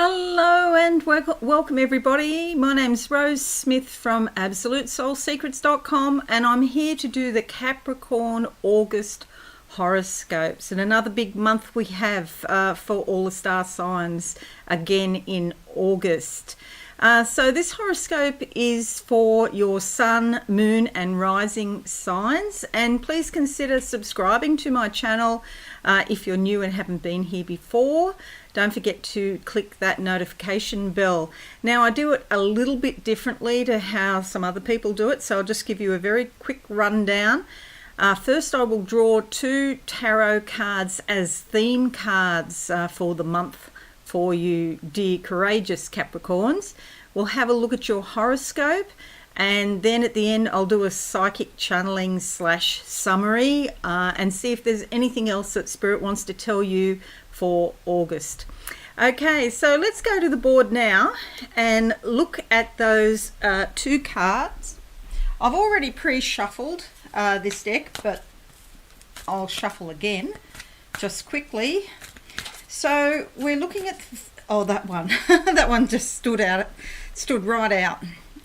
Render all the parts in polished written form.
Hello and welcome everybody. My name's Rose Smith from AbsoluteSoulSecrets.com and I'm here to do the Capricorn August horoscopes, and another big month we have for all the star signs again in August. So this horoscope is for your sun, moon and rising signs, and please consider subscribing to my channel if you're new and haven't been here before. Don't forget to click that notification bell. Now I do it a little bit differently to how some other people do it, so I'll just give you a very quick rundown. First I will draw 2 tarot cards as theme cards for the month for you dear courageous Capricorns. We'll have a look at your horoscope, and then at the end I'll do a psychic channeling / summary and see if there's anything else that Spirit wants to tell you for August. Okay, so let's go to the board now and look at those 2 cards. I've already pre-shuffled this deck, but I'll shuffle again just quickly. So we're looking at that one. That one just stood right out.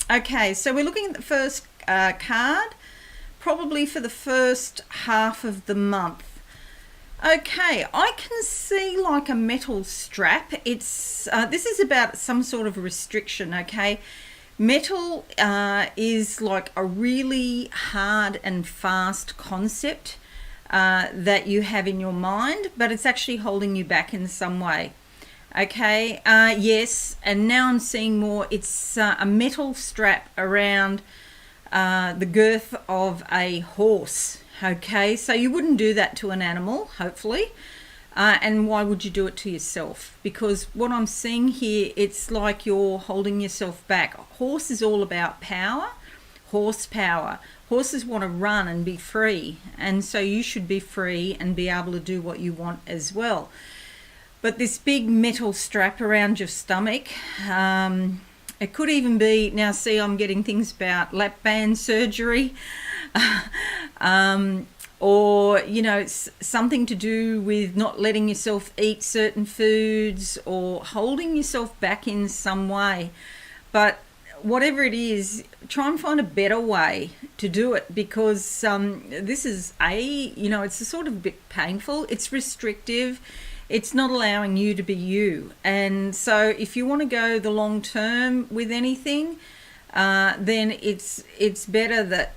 Okay, so we're looking at the first card, probably for the first half of the month. Okay, I can see like a metal strap. It's this is about some sort of restriction. Okay, metal is like a really hard and fast concept that you have in your mind, but it's actually holding you back in some way. Okay, yes, and now I'm seeing more. It's a metal strap around the girth of a horse. Okay, so you wouldn't do that to an animal, hopefully. And why would you do it to yourself? Because what I'm seeing here, it's like you're holding yourself back. Horse is all about power, horsepower. Horses want to run and be free, and so you should be free and be able to do what you want as well. But this big metal strap around your stomach, it could even be, now see I'm getting things about lap band surgery, or you know, it's something to do with not letting yourself eat certain foods or holding yourself back in some way. But whatever it is, try and find a better way to do it, because this is it's a sort of bit painful, it's restrictive, it's not allowing you to be you. And so if you want to go the long term with anything, then it's better that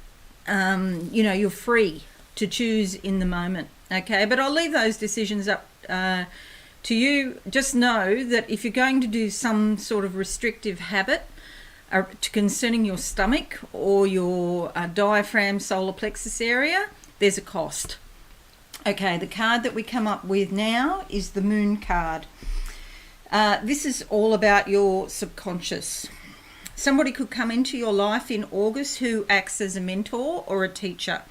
you're free to choose in the moment. Okay, but I'll leave those decisions up to you. Just know that if you're going to do some sort of restrictive habit concerning your stomach or your diaphragm solar plexus area, there's a cost. Okay, the card that we come up with now is the Moon card. This is all about your subconscious. Somebody could come into your life in August who acts as a mentor or a teacher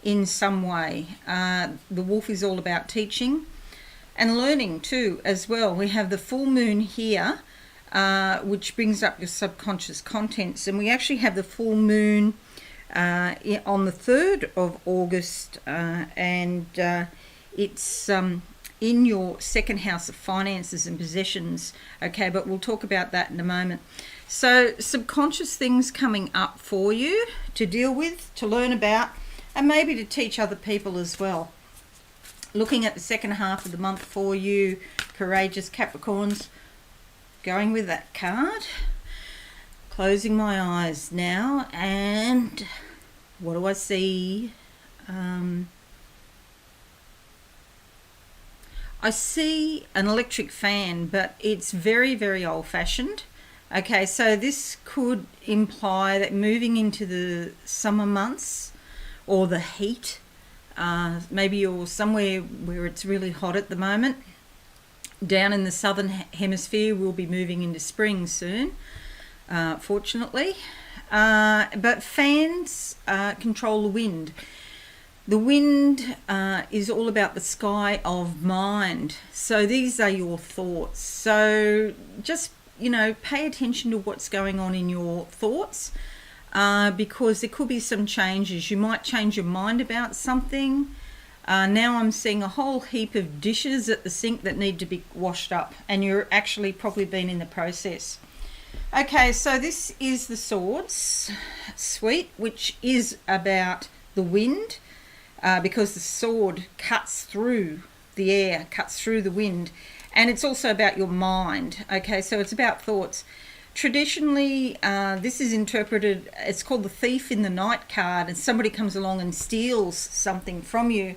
in some way. The wolf is all about teaching and learning too as well. We have the full moon here, which brings up your subconscious contents, and we actually have the full moon on the 3rd of August, and it's in your 2nd house of finances and possessions. Okay, but we'll talk about that in a moment. So subconscious things coming up for you to deal with, to learn about, and maybe to teach other people as well. Looking at the 2nd half of the month for you courageous Capricorns, going with that card. Closing my eyes now, and what do I see? I see an electric fan, but it's very, very old-fashioned. Okay, so this could imply that moving into the summer months or the heat, maybe you're somewhere where it's really hot at the moment. Down in the southern hemisphere, we'll be moving into spring soon. Fortunately, but fans control the wind. The wind is all about the sky of mind. So these are your thoughts. So just, pay attention to what's going on in your thoughts, because there could be some changes. You might change your mind about something. Now I'm seeing a whole heap of dishes at the sink that need to be washed up, and you're actually probably been in the process. Okay, so this is the Swords suite, which is about the wind, because the sword cuts through the air, cuts through the wind, and it's also about your mind. Okay, so it's about thoughts. Traditionally, this is interpreted, it's called the Thief in the Night card, and somebody comes along and steals something from you.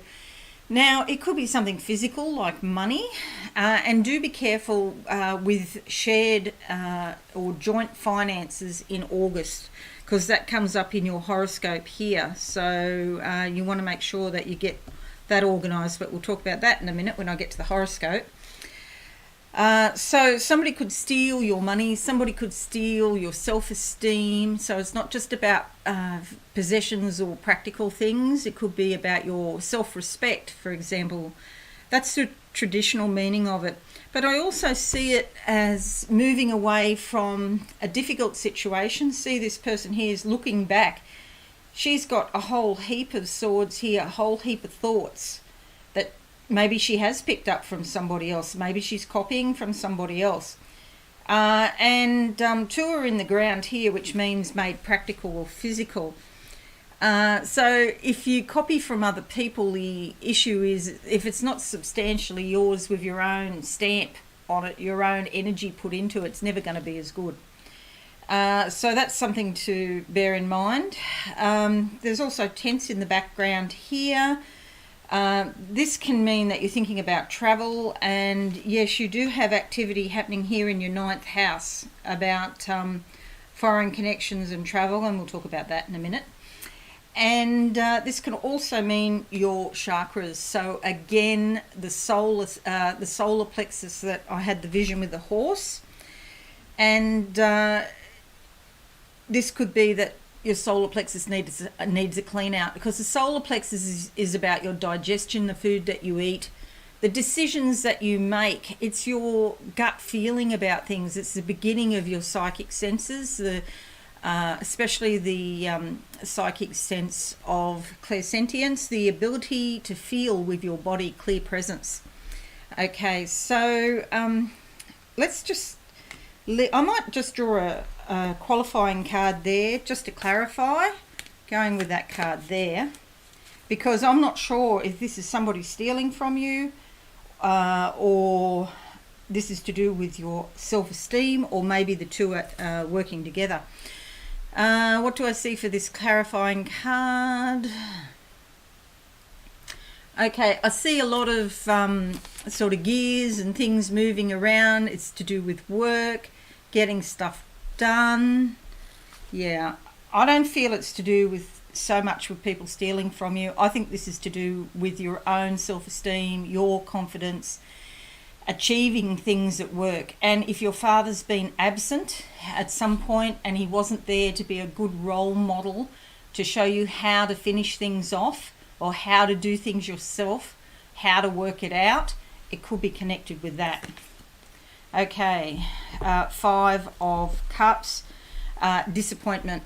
Now, it could be something physical like money, and do be careful with shared or joint finances in August, because that comes up in your horoscope here. So you want to make sure that you get that organised, but we'll talk about that in a minute when I get to the horoscope. So somebody could steal your money, somebody could steal your self-esteem. So it's not just about possessions or practical things. It could be about your self-respect, for example. That's the traditional meaning of it. But I also see it as moving away from a difficult situation. See, this person here is looking back. She's got a whole heap of swords here, a whole heap of thoughts that maybe she has picked up from somebody else. Maybe she's copying from somebody else. And two are in the ground here, which means made practical or physical. So if you copy from other people, the issue is if it's not substantially yours with your own stamp on it, your own energy put into it, it's never going to be as good. So that's something to bear in mind. There's also tents in the background here. This can mean that you're thinking about travel, and yes, you do have activity happening here in your 9th house about foreign connections and travel, and we'll talk about that in a minute. And this can also mean your chakras. So again, the solar plexus that I had the vision with the horse, and this could be that your solar plexus needs a clean out, because the solar plexus is about your digestion, the food that you eat, the decisions that you make. It's your gut feeling about things. It's the beginning of your psychic senses, especially the psychic sense of clairsentience, the ability to feel with your body, clear presence. Okay, so I might just draw a qualifying card there just to clarify, going with that card there, because I'm not sure if this is somebody stealing from you or this is to do with your self-esteem, or maybe the two are working together. What do I see for this clarifying card? Okay, I see a lot of sort of gears and things moving around. It's to do with work, getting stuff done. Yeah, I don't feel it's to do with so much with people stealing from you. I think this is to do with your own self-esteem, your confidence, achieving things at work. And if your father's been absent at some point and he wasn't there to be a good role model to show you how to finish things off or how to do things yourself, how to work it out, it could be connected with that. Okay, 5 of Cups, disappointment,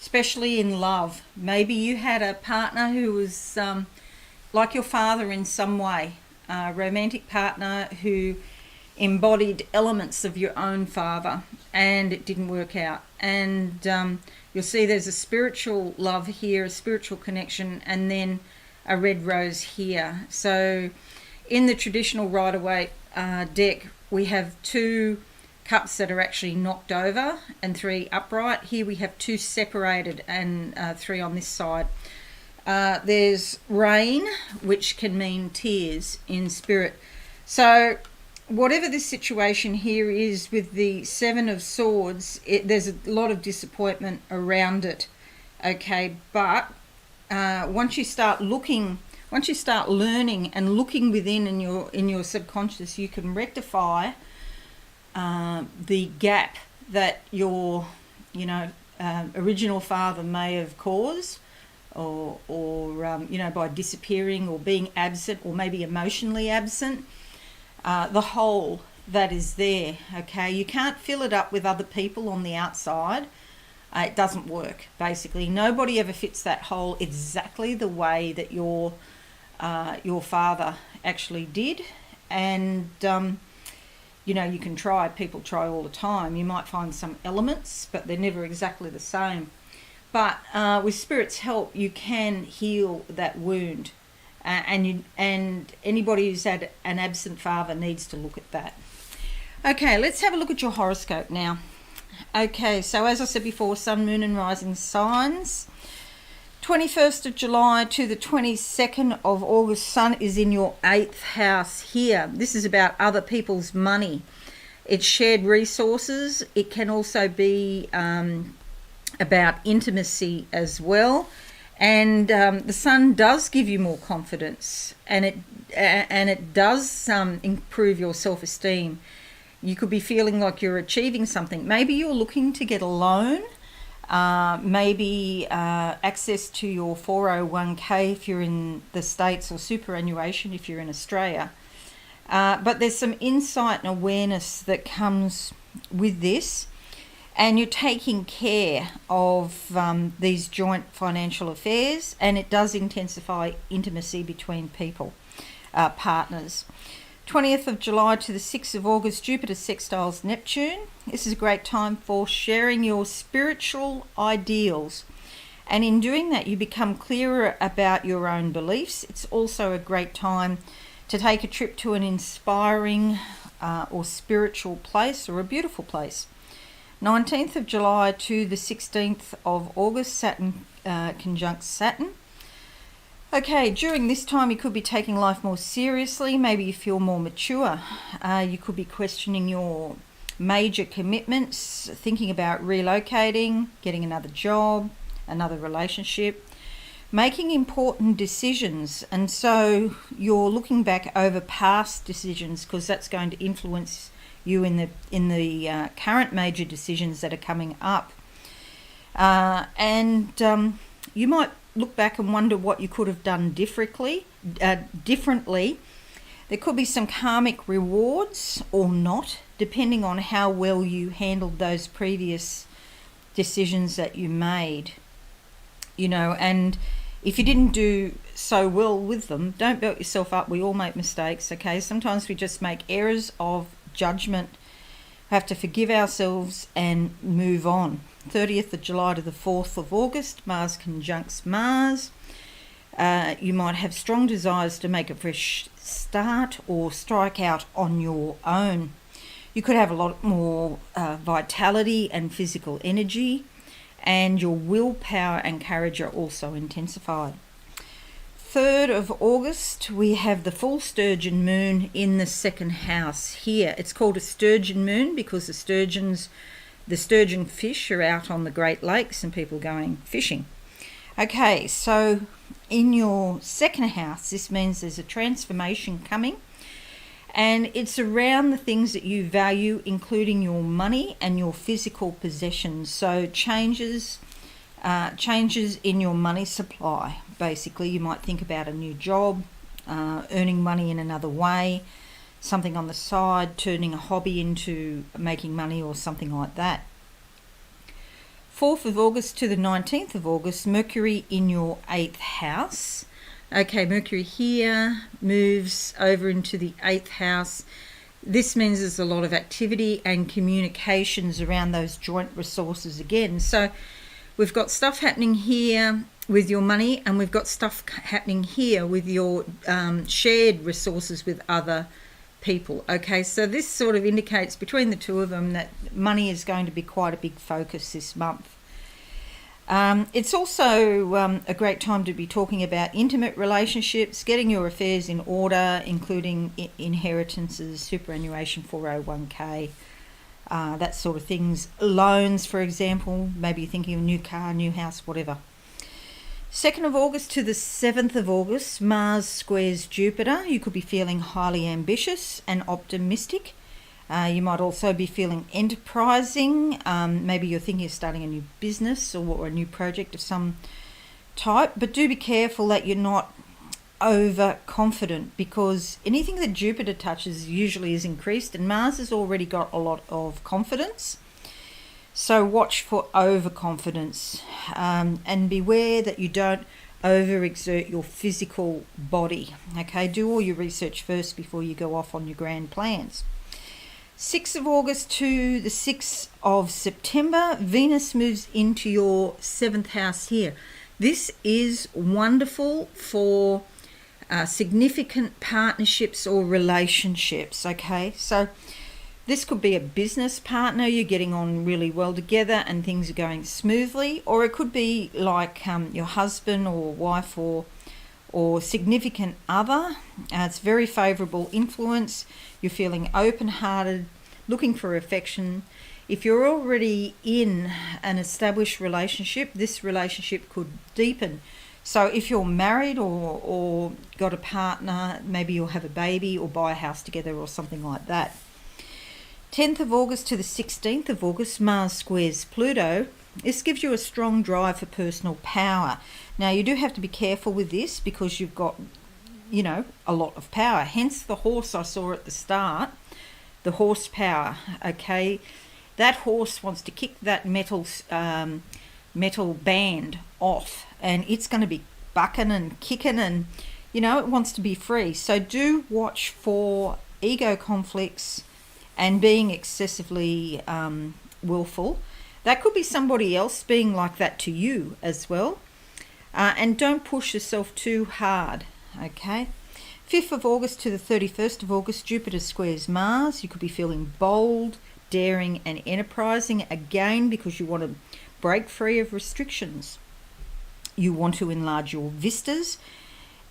especially in love. Maybe you had a partner who was like your father in some way, a romantic partner who embodied elements of your own father, and it didn't work out. And you'll see there's a spiritual love here, a spiritual connection, and then a red rose here. So in the traditional Rider-Waite deck, we have 2 cups that are actually knocked over and 3 upright. Here we have 2 separated and 3 on this side. There's rain, which can mean tears in spirit. So whatever this situation here is with the 7 of Swords, there's a lot of disappointment around it. Okay, but once you start learning and looking within in your subconscious, you can rectify the gap that your original father may have caused, or by disappearing or being absent, or maybe emotionally absent. The hole that is there. Okay, you can't fill it up with other people on the outside. It doesn't work. Basically, nobody ever fits that hole exactly the way that your your father actually did. And you know, you can try, people try all the time. You might find some elements, but they're never exactly the same. But with Spirit's help, you can heal that wound. And anybody who's had an absent father needs to look at that. Okay, let's have a look at your horoscope now. Okay, so as I said before, sun, moon and rising signs. 21st of July to the 22nd of August, sun is in your 8th house here. This is about other people's money. It's shared resources. It can also be about intimacy as well. And the sun does give you more confidence, and it does improve your self-esteem. You could be feeling like you're achieving something. Maybe you're looking to get a loan, maybe access to your 401k if you're in the States, or superannuation if you're in Australia. But there's some insight and awareness that comes with this. And you're taking care of these joint financial affairs, and it does intensify intimacy between people, partners. 20th of July to the 6th of August, Jupiter sextiles Neptune. This is a great time for sharing your spiritual ideals. And in doing that, you become clearer about your own beliefs. It's also a great time to take a trip to an inspiring or spiritual place, or a beautiful place. 19th of July to the 16th of August, Saturn conjunct Saturn. Okay, during this time you could be taking life more seriously. Maybe you feel more mature. You could be questioning your major commitments, thinking about relocating, getting another job, another relationship, making important decisions. And so you're looking back over past decisions, because that's going to influence you in the current major decisions that are coming up. And you might look back and wonder what you could have done differently. There could be some karmic rewards or not, depending on how well you handled those previous decisions that you made. You know, and if you didn't do so well with them, don't beat yourself up. We all make mistakes, okay? Sometimes we just make errors of judgment. We have to forgive ourselves and move on. 30th of July to the 4th of August, Mars conjuncts Mars. You might have strong desires to make a fresh start or strike out on your own. You could have a lot more vitality and physical energy, and your willpower and courage are also intensified. 3rd of August, we have the full sturgeon moon in the 2nd house here. It's called a sturgeon moon because the sturgeon fish are out on the Great Lakes and people going fishing. Okay, so in your 2nd house, this means there's a transformation coming, and it's around the things that you value, including your money and your physical possessions. So changes in your money supply. Basically, you might think about a new job, earning money in another way, something on the side, turning a hobby into making money or something like that. 4th of August to the 19th of August, Mercury in your 8th house. Okay, Mercury here moves over into the 8th house. This means there's a lot of activity and communications around those joint resources again. So we've got stuff happening here with your money, and we've got stuff happening here with your shared resources with other people. Okay, so this sort of indicates between the two of them that money is going to be quite a big focus this month. It's also a great time to be talking about intimate relationships, getting your affairs in order, including inheritances, superannuation, 401k, that sort of things. Loans, for example, maybe you're thinking of a new car, new house, whatever. 2nd of August to the 7th of August, Mars squares Jupiter. You could be feeling highly ambitious and optimistic. You might also be feeling enterprising. Maybe you're thinking of starting a new business or a new project of some type. But do be careful that you're not overconfident, because anything that Jupiter touches usually is increased, and Mars has already got a lot of confidence. So watch for overconfidence, and beware that you don't overexert your physical body. Okay, do all your research first before you go off on your grand plans. 6th of August to the 6th of September, Venus moves into your 7th house here. This is wonderful for significant partnerships or relationships, okay? So this could be a business partner, you're getting on really well together and things are going smoothly, or it could be like your husband or wife or significant other. It's very favourable influence. You're feeling open-hearted, looking for affection. If you're already in an established relationship, this relationship could deepen. So if you're married or got a partner, maybe you'll have a baby or buy a house together or something like that. 10th of August to the 16th of August, Mars squares Pluto. This gives you a strong drive for personal power. Now, you do have to be careful with this because you've got, you know, a lot of power. Hence the horse I saw at the start, the horsepower, okay? That horse wants to kick that metal band off, and it's going to be bucking and kicking and, you know, it wants to be free. So do watch for ego conflicts and being excessively willful. That could be somebody else being like that to you as well. And don't push yourself too hard, okay? 5th of August to the 31st of August, Jupiter squares Mars. You could be feeling bold, daring and enterprising, again because you want to break free of restrictions. You want to enlarge your vistas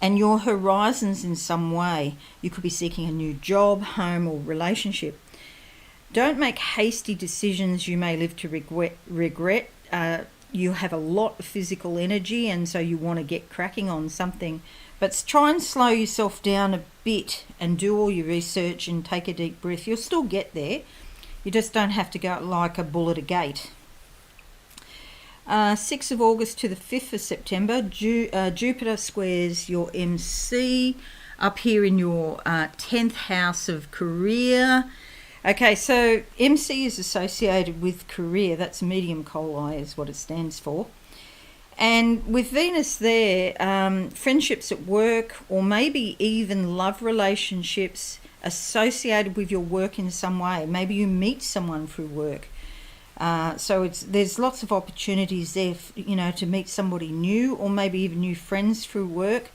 and your horizons in some way. You could be seeking a new job, home or relationship. Don't make hasty decisions you may live to regret. You have a lot of physical energy and so you want to get cracking on something. But try and slow yourself down a bit and do all your research and take a deep breath. You'll still get there. You just don't have to go like a bull at a gate. 6th of August to the 5th of September, Jupiter squares your MC up here in your 10th house of career. Okay, so MC is associated with career. That's medium coli is what it stands for. And with Venus there, friendships at work or maybe even love relationships associated with your work in some way. Maybe you meet someone through work. So there's lots of opportunities there, you know, to meet somebody new or maybe even new friends through work.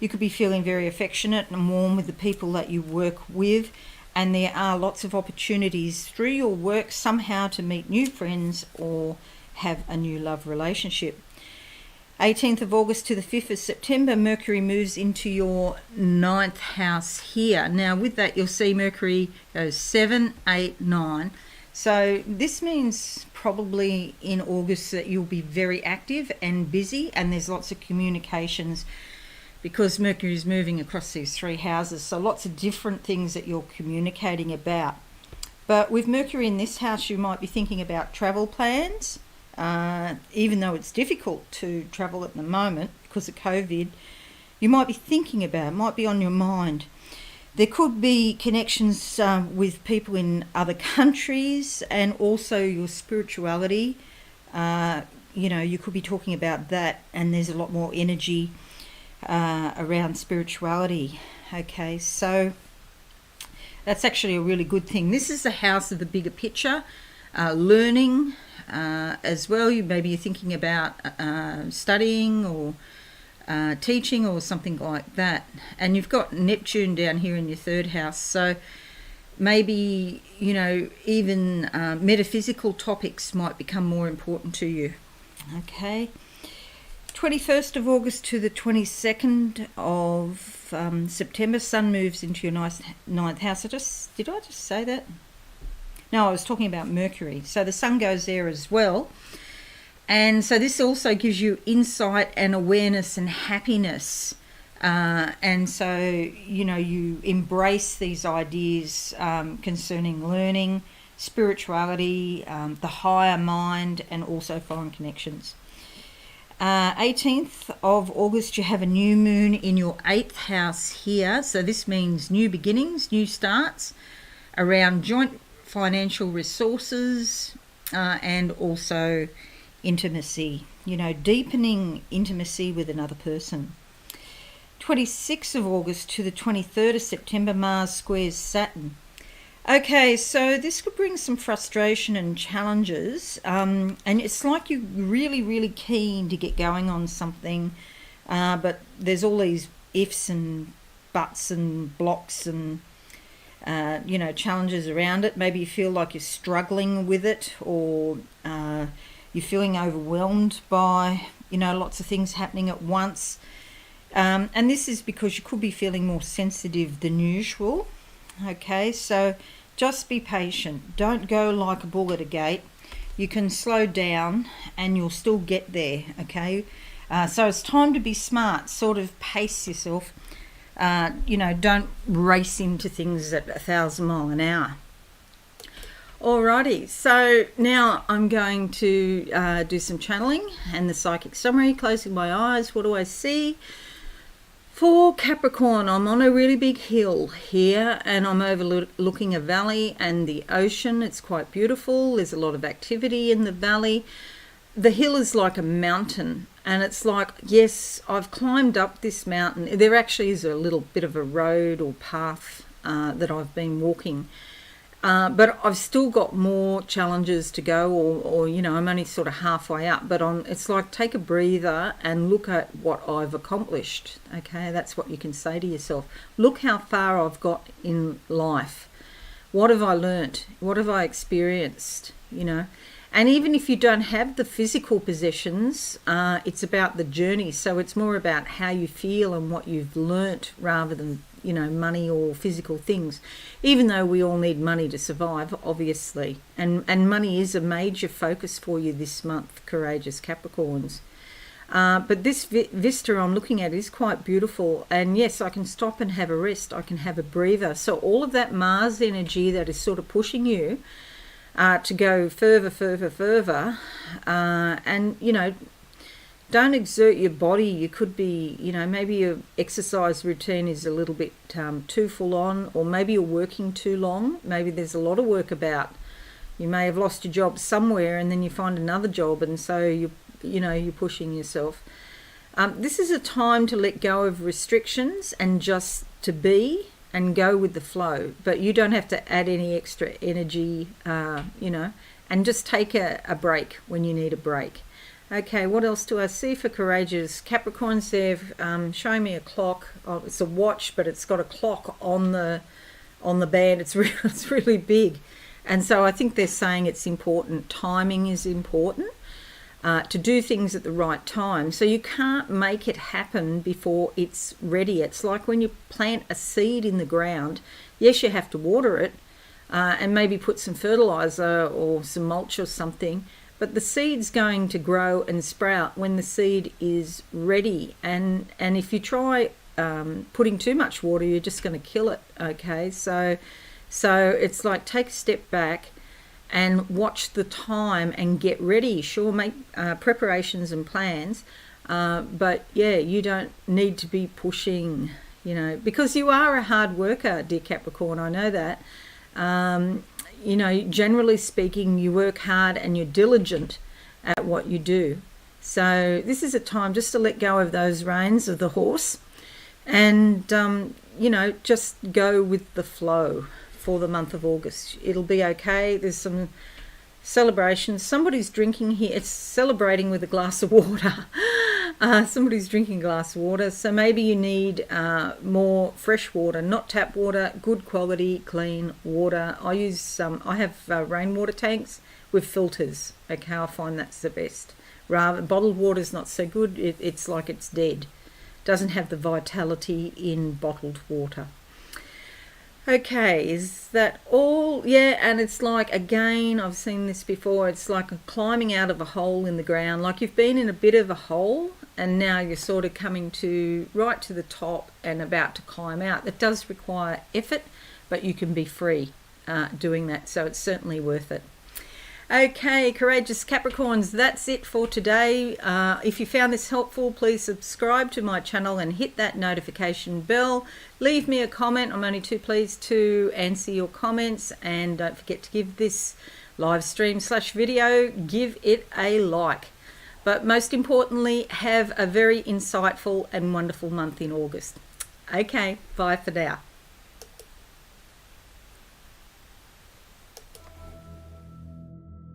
You could be feeling very affectionate and warm with the people that you work with. And there are lots of opportunities through your work somehow to meet new friends or have a new love relationship. 18th of August to the 5th of September, Mercury moves into your 9th house here. Now with that, you'll see Mercury goes 7, 8, 9. So this means probably in August that you'll be very active and busy, and there's lots of communications because Mercury is moving across these three houses. So lots of different things that you're communicating about. But with Mercury in this house, you might be thinking about travel plans. Even though it's difficult to travel at the moment because of COVID, you might be thinking about it, might be on your mind. There could be connections with people in other countries and also your spirituality. You know, you could be talking about that, and there's a lot more energy around spirituality. Okay, so that's actually a really good thing. This is the house of the bigger picture, learning as well. Maybe you're thinking about studying or teaching or something like that. And you've got Neptune down here in your 3rd house. So maybe, you know, even metaphysical topics might become more important to you. Okay. 21st of August to the 22nd of September, Sun moves into your 9th house. Did I just say that? No, I was talking about Mercury. So the Sun goes there as well. And so this also gives you insight and awareness and happiness. And so, you know, you embrace these ideas concerning learning, spirituality, the higher mind, and also foreign connections. 18th of August, you have a new moon in your 8th house here. So this means new beginnings, new starts around joint financial resources and also intimacy, deepening intimacy with another person. 26th of August to the 23rd of September, Mars squares Saturn. Okay, so this could bring some frustration and challenges, and it's like you're really, really keen to get going on something, but there's all these ifs and buts and blocks and challenges around it. Maybe you feel like you're struggling with it, or you're feeling overwhelmed by lots of things happening at once, and this is because you could be feeling more sensitive than usual. Okay, so just be patient. Don't go like a bull at a gate. You can slow down and you'll still get there. Okay, so it's time to be smart. Sort of pace yourself. Don't race into things at 1,000 miles an hour. Alrighty, so now I'm going to do some channeling and the psychic summary. Closing my eyes, what do I see? For Capricorn, I'm on a really big hill here and I'm overlooking a valley and the ocean. It's quite beautiful. There's a lot of activity in the valley. The hill is like a mountain, and it's like, yes, I've climbed up this mountain. There actually is a little bit of a road or path that I've been walking. But I've still got more challenges to go, or I'm only sort of halfway up, but it's like, take a breather and look at what I've accomplished. Okay, that's what you can say to yourself. Look how far I've got in life. What have I learnt? What have I experienced? And even if you don't have the physical possessions, it's about the journey. So it's more about how you feel and what you've learnt rather than money or physical things, even though we all need money to survive, obviously, and money is a major focus for you this month, courageous Capricorns. But this vista I'm looking at is quite beautiful, and yes, I can stop and have a rest. I can have a breather. So all of that Mars energy that is sort of pushing you to go further, and don't exert your body. You could be, maybe your exercise routine is a little bit too full on, or maybe you're working too long. Maybe there's a lot of work about. You may have lost your job somewhere and then you find another job, and so you're pushing yourself. This is a time to let go of restrictions and just to be and go with the flow, but you don't have to add any extra energy, and just take a break when you need a break. Okay, what else do I see for courageous Capricorns? They've showing me a clock. Oh, it's a watch, but it's got a clock on the band. It's really big, and so I think they're saying it's important. Timing is important to do things at the right time. So you can't make it happen before it's ready. It's like when you plant a seed in the ground. Yes, you have to water it and maybe put some fertilizer or some mulch or something. But the seed's going to grow and sprout when the seed is ready. And if you try putting too much water, you're just going to kill it. Okay, so it's like, take a step back and watch the time and get ready. Sure, make preparations and plans, but yeah, you don't need to be pushing, because you are a hard worker, dear Capricorn. I know that. Generally speaking, you work hard and you're diligent at what you do. So this is a time just to let go of those reins of the horse and, just go with the flow for the month of August. It'll be okay. There's some celebrations. Somebody's drinking here. It's celebrating with a glass of water. Somebody's drinking a glass of water. So maybe you need more fresh water, not tap water, good quality, clean water. I have rainwater tanks with filters. Okay, I find that's the best. Bottled water is not so good. It's like it's dead. Doesn't have the vitality in bottled water. Okay, is that all? Yeah, and it's like, again, I've seen this before, it's like climbing out of a hole in the ground. Like you've been in a bit of a hole and now you're sort of coming right to the top and about to climb out. It does require effort, but you can be free doing that, so it's certainly worth it. Okay, courageous Capricorns, that's it for today. If you found this helpful, please subscribe to my channel and hit that notification bell. Leave me a comment. I'm only too pleased to answer your comments. And don't forget to give this live stream / video, give it a like. But most importantly, have a very insightful and wonderful month in August. Okay, bye for now.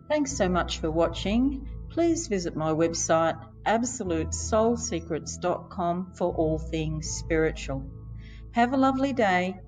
Thanks so much for watching. Please visit my website absolutesoulsecrets.com for all things spiritual. Have a lovely day.